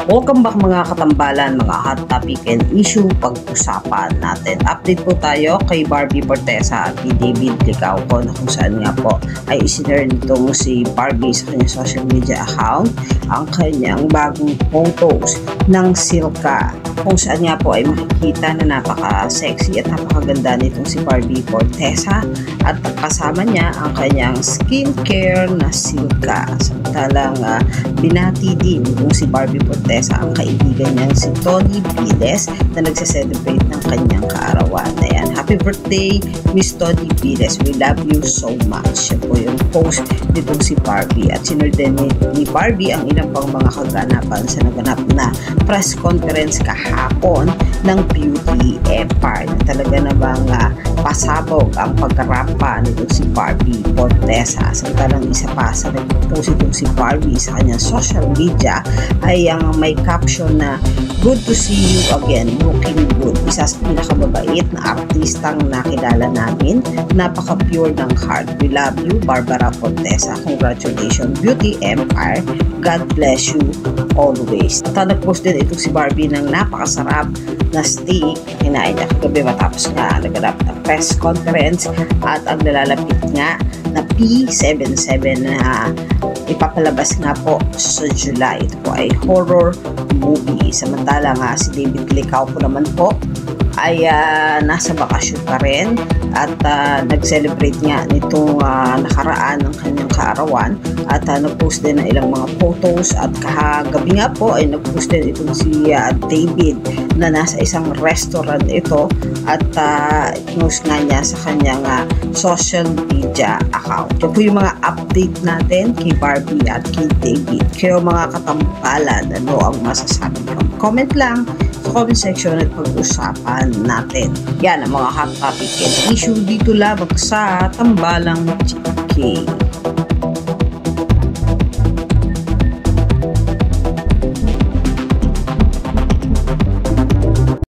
Welcome back mga katambalan, mga hot topic and issue pag-usapan natin. Update po tayo kay Barbie Fortesa at kay David Licauco na kung saan nga po ay isinare nitong si Barbie sa kanyang social media account ang kanyang bagong photos ng Silka. Kung saan nga po ay makikita na napaka-sexy at napakaganda nitong si Barbie Fortesa at kasama niya ang kanyang skincare na Silka. Samantalang binati din itong si Barbie Fortesa ang kaibigan niyang si Tony Piles na nagse-celebrate ng kanyang kaarawan. Ayan, happy birthday Miss Tony Piles, we love you so much. Yan po yung post nitong si Barbie at sinunod din ni Barbie ang ilang pang mga kaganapan sa naganap na press conference kahapon ng Beauty Empire na talaga namang pasabog ang pagkarampa nitong si Barbie Fortesa. Samantalang isa pa sa nag-post itong si Barbie sa kanyang social media ay ang may caption na "Good to see you again, looking good." Isa sa pinakamabait na artistang nakilala namin, napaka-pure ng heart. We love you, Barbara Fortesa. Congratulations, Beauty Empire. God bless you always. At nag-post din itong si Barbie ng napakasarap na steak na kinain niya kagabi matapos nga naganap na press conference at ang nalalapit nga na P77 na ipapalabas nga po sa July. Ito po ay horror movie. Samantala nga si David Licauco naman po ay nasa bakasyon pa rin at nag-celebrate nga nitong nakaraan ng kanyang kaarawan at nag-post din ng ilang mga photos at kahagabi nga po ay nag-post din itong si David na nasa isang restaurant ito at pinost nga niya sa kanyang social media account. Ito po yung mga update natin kay Barbie at kay David. Kayo mga katambalan, ano ang masasabi nyo? Comment lang sa comment section at pag-usapan natin. Yan ang mga hot topic and issue dito lamang sa Tambalang GK.